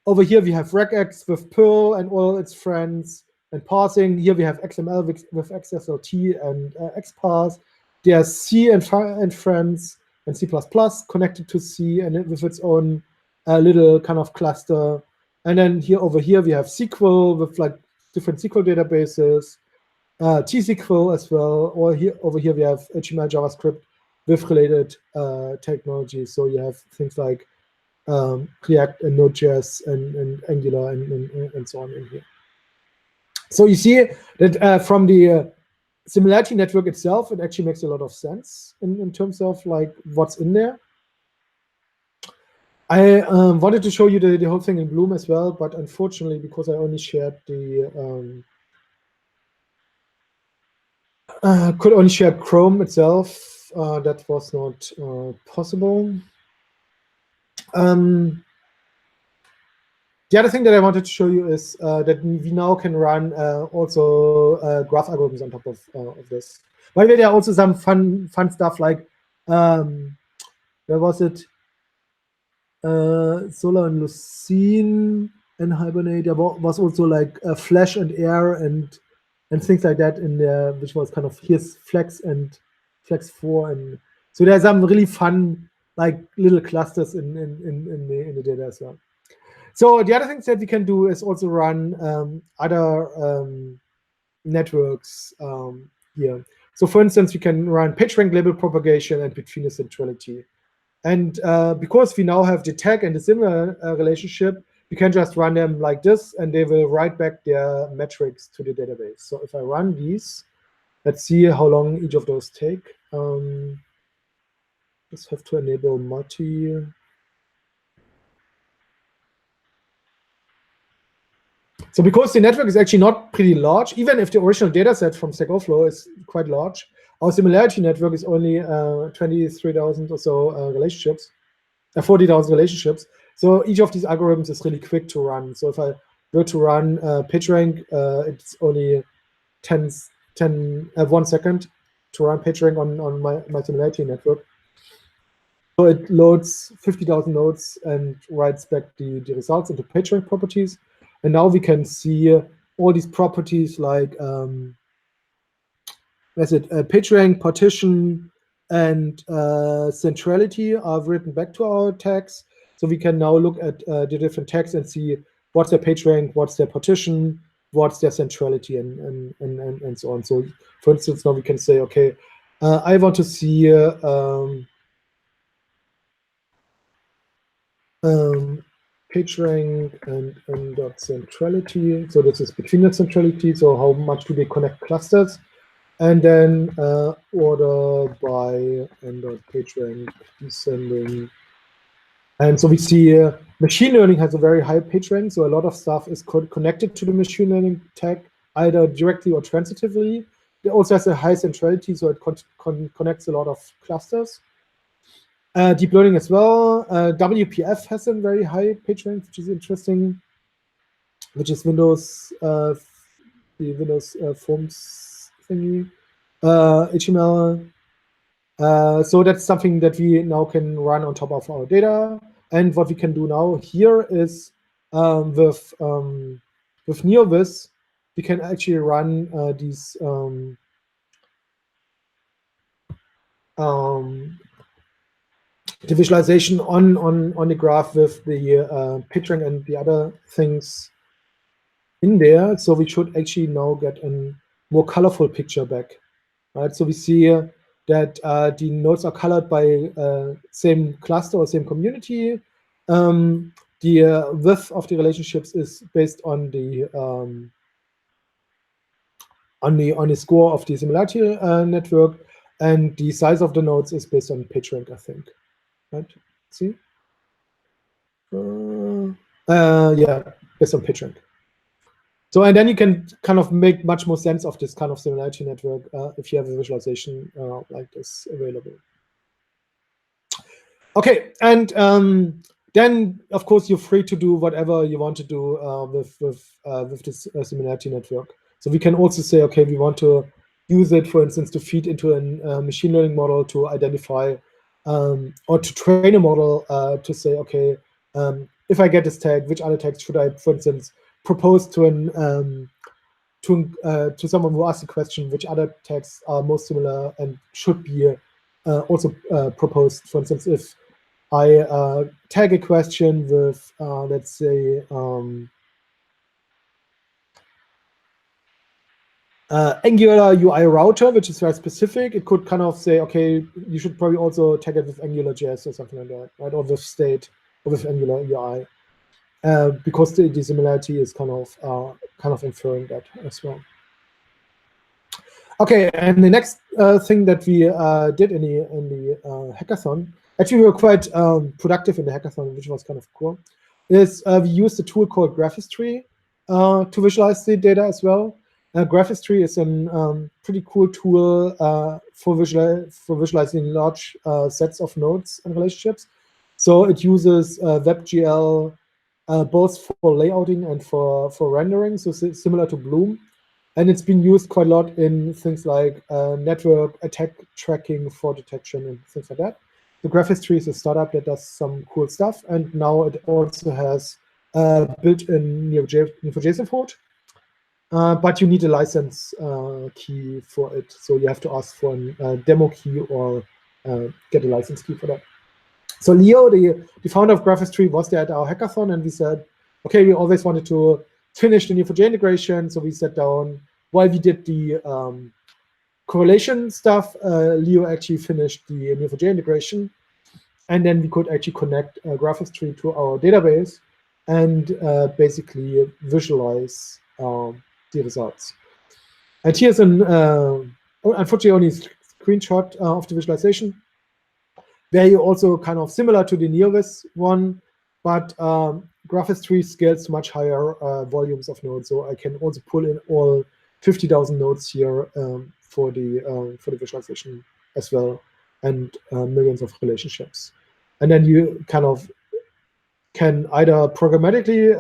Over here we have regex with Perl and all its friends and parsing. Here we have XML with XSLT and XParse. There's C and friends and C++ connected to C and with its own little kind of cluster. And then over here we have SQL with like different SQL databases, T-SQL as well. Or over here we have HTML, JavaScript with related technologies. So you have things like React and Node.js and Angular and so on in here. So you see that from the similarity network itself, it actually makes a lot of sense in terms of like what's in there. I wanted to show you the whole thing in Bloom as well, but unfortunately, because I only shared the could only share Chrome itself, that was not possible. The other thing that I wanted to show you is that we now can run also graph algorithms on top of this. By the way, there are also some fun stuff like, where was it? Solar and Lucene and Hibernate. There was also like Flash and Air and things like that in there, which was kind of, here's Flex and Flex 4. And so there's some really fun like little clusters in the data as well. So the other things that we can do is also run other networks here. So for instance, we can run PageRank label propagation and between centrality. And because we now have the tag and the similar relationship, we can just run them like this, and they will write back their metrics to the database. So if I run these, let's see how long each of those take. Just have to enable multi. So because the network is actually not pretty large, even if the original data set from Stackoverflow is quite large, our similarity network is only 23,000 or so relationships, 40,000 relationships. So each of these algorithms is really quick to run. So if I were to run PageRank, it's only 1 second to run PageRank on my Similarity network. So it loads 50,000 nodes and writes back the results into PageRank properties. And now we can see all these properties like PageRank, partition, and centrality are written back to our tags. So we can now look at the different tags and see what's their PageRank, what's their partition, what's their centrality, and so on. So for instance, now we can say, okay, I want to see PageRank and dot centrality. So this is between the centrality. So how much do they connect clusters? And then order by and dot PageRank descending. And so we see machine learning has a very high PageRank. So a lot of stuff is connected to the machine learning tag, either directly or transitively. It also has a high centrality, so it connects a lot of clusters. Deep learning as well. WPF has a very high PageRank, which is interesting, which is Windows, the Windows Forms thingy, HTML. So that's something that we now can run on top of our data. And what we can do now here is with Neo4j, we can actually run these the visualization on the graph with the PageRank and the other things in there. So we should actually now get a more colorful picture back, right? So we see that the nodes are colored by same cluster or same community. The width of the relationships is based on the score of the Similarity network, and the size of the nodes is based on PageRank, I think. Right? See? Yeah, based on PageRank. So, and then you can kind of make much more sense of this kind of Similarity network if you have a visualization like this available. Okay, and then of course you're free to do whatever you want to do with this Similarity network. So we can also say, okay, we want to use it, for instance, to feed into a machine learning model to identify or to train a model to say, okay, if I get this tag, which other tags should I, for instance, propose to someone who asks the question, which other tags are most similar and should be also proposed. For instance, if I tag a question with, let's say, Angular UI router, which is very specific, it could kind of say, okay, you should probably also tag it with AngularJS or something like that, right? Or with state, or with Angular UI, because the similarity is kind of inferring that as well. Okay, and the next thing that we did in the hackathon, actually we were quite productive in the hackathon, which was kind of cool, is we used a tool called Graphistry to visualize the data as well. Graphistry is a pretty cool tool for visualizing large sets of nodes and relationships. So it uses WebGL both for layouting and for rendering, so similar to Bloom. And it's been used quite a lot in things like network attack tracking for detection and things like that. The Graphistry is a startup that does some cool stuff, and now it also has built-in Neo4j support. But you need a license key for it, so you have to ask for a demo key or get a license key for that. So Leo, the founder of Graphistry, was there at our hackathon, and we said, okay, we always wanted to finish the Neo4j integration, so we sat down while we did the correlation stuff. Leo actually finished the Neo4j integration, and then we could actually connect Graphistry to our database and basically visualize the results. And here's an unfortunately only screenshot of the visualization, where you also kind of similar to the Neo4j one, but Graphistry scales to much higher volumes of nodes, so I can also pull in all 50,000 nodes here for the visualization as well, and millions of relationships. And then you kind of can either programmatically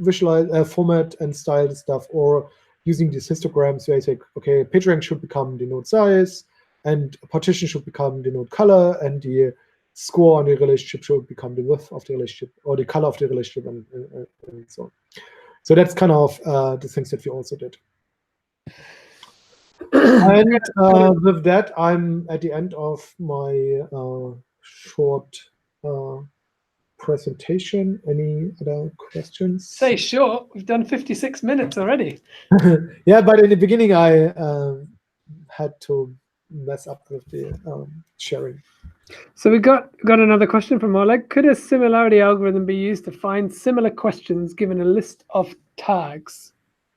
visualize, format and style the stuff, or using these histograms where you say, okay, page rank should become the node size, and a partition should become the node color, and the score on the relationship should become the width of the relationship, or the color of the relationship, and so on. So that's kind of the things that we also did. And with that, I'm at the end of my short presentation. Any other questions? Say short. We've done 56 minutes already. Yeah, but in the beginning, I had to mess up with the sharing. So we got another question from Oleg. Could a similarity algorithm be used to find similar questions given a list of tags?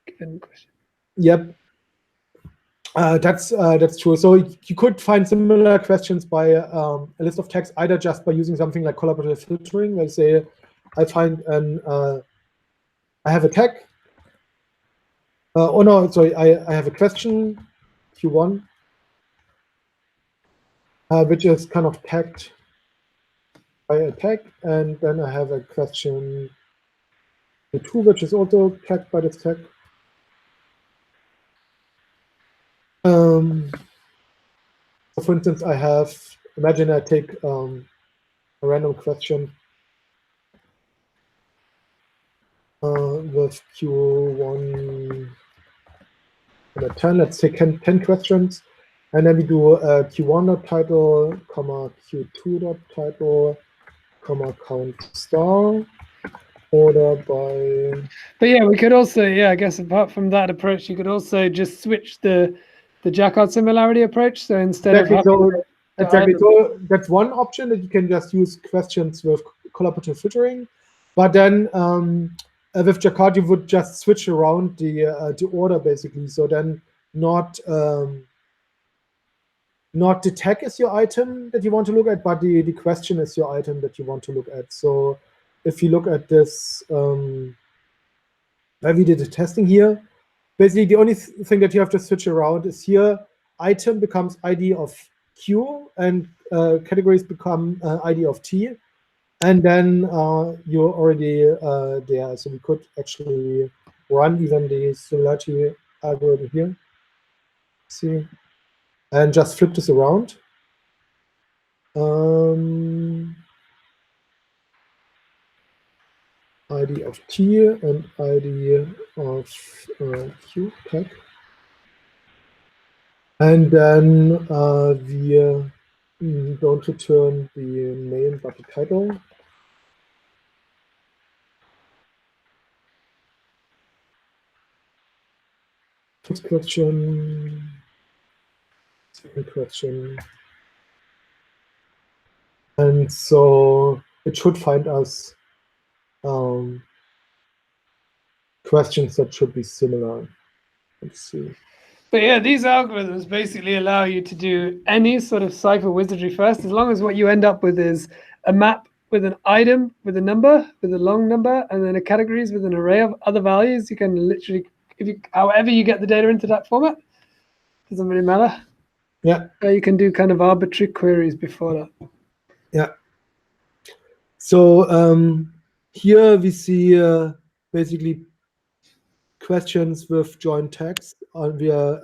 Given question. Yep. That's true. So you could find similar questions by a list of tags, either just by using something like collaborative filtering. Let's say I find I have a tag. Oh no, sorry, I have a question, Q1, which is kind of tagged by a tag, and then I have a question Q2, which is also tagged by this tag. So for instance, I have, imagine I take a random question with Q1 and 10, let's take 10 questions, and then we do Q1.title, Q2.title, count star, order by. But yeah, we could also, I guess apart from that approach, you could also just switch the Jaccard similarity approach. So instead of exactly, so that's one option, that you can just use questions with collaborative filtering. But then with Jaccard, you would just switch around the order basically. So then not the tag is your item that you want to look at, but the question is your item that you want to look at. So if you look at this, we did the testing here. Basically, the only thing that you have to switch around is here, item becomes ID of Q, and categories become ID of T. And then you're already there. So we could actually run even the similarity algorithm here. See, and just flip this around. ID of T and ID of Q tag. And then we don't return the name but the title. First question, second question. And so it should find us questions that should be similar. Let's see. But yeah, these algorithms basically allow you to do any sort of cipher wizardry first, as long as what you end up with is a map with an item, with a number, with a long number, and then a categories with an array of other values. You can literally, however you get the data into that format, doesn't really matter. Yeah. You can do kind of arbitrary queries before that. Yeah. So here we see basically questions with joint tags via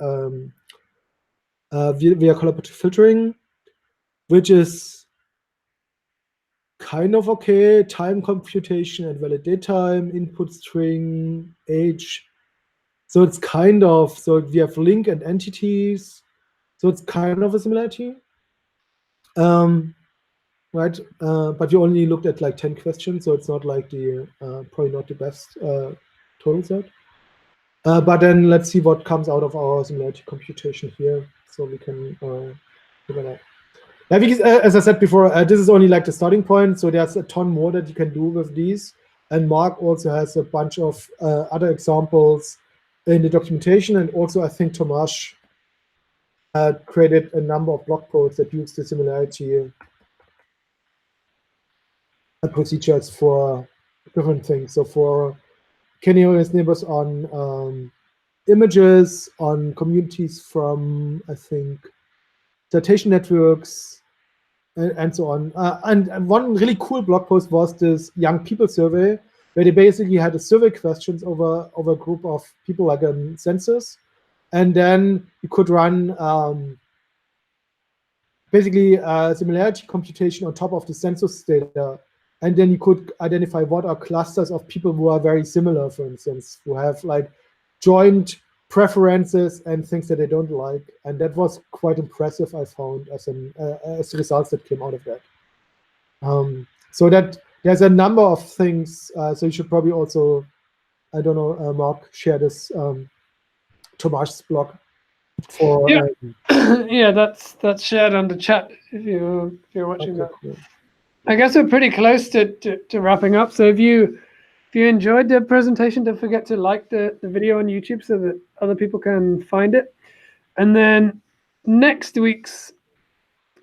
collaborative filtering, which is kind of okay. Time computation and valid date time, input string, age. So it's kind of, so we have link and entities. So it's kind of a similarity. Right, but you only looked at like 10 questions, so it's not like the probably not the best total set. But then let's see what comes out of our similarity computation here, so we can figure that out. Now, because, as I said before, this is only like the starting point, so there's a ton more that you can do with these. And Mark also has a bunch of other examples in the documentation, and also I think Tomasz created a number of blog posts that use the similarity procedures for different things. So for k-nearest neighbors on images, on communities from, I think, citation networks, and so on. And one really cool blog post was this young people survey, where they basically had a survey questions over a group of people, like a census, and then you could run basically similarity computation on top of the census data, and then you could identify what are clusters of people who are very similar, for instance, who have like joint preferences and things that they don't like, and that was quite impressive, I found, as the results that came out of that. So that there's a number of things. So you should probably also, I don't know, Mark, share this Tomáš's blog for. Yeah, yeah, that's shared on the chat if you're watching that. Cool. I guess we're pretty close to wrapping up. So if you enjoyed the presentation, don't forget to like the video on YouTube so that other people can find it. And then next week's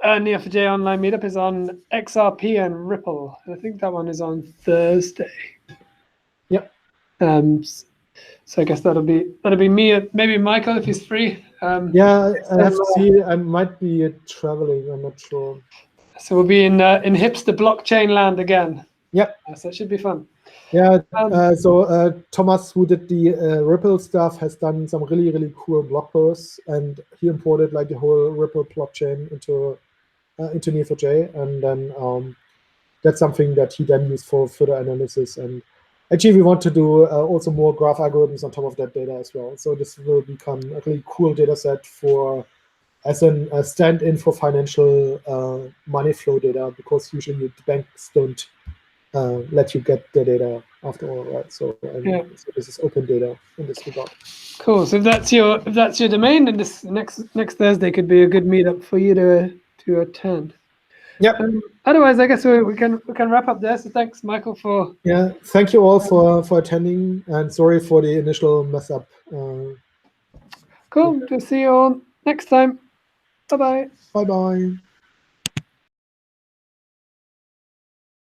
Neo4j online meetup is on XRP and Ripple. I think that one is on Thursday. Yep. So I guess that'll be me, maybe Michael if he's free. Yeah, I have to see. I might be traveling. I'm not sure. So we'll be in hipster blockchain land again. Yep. So it should be fun. Yeah. So Thomas, who did the Ripple stuff, has done some really, really cool blog posts, and he imported like the whole Ripple blockchain into Neo4j, and then that's something that he then used for further analysis. And actually, we want to do also more graph algorithms on top of that data as well. So this will become a really cool data set as a stand-in for financial money flow data, because usually the banks don't let you get the data after all, right? So, so this is open data in this regard. Cool. So if that's your domain, then this next Thursday could be a good meetup for you to attend. Yep. Otherwise, I guess we can wrap up there. So thanks, Michael, for. Yeah. Thank you all for attending, and sorry for the initial mess up. Cool. We'll see you all next time. Bye-bye. Bye-bye.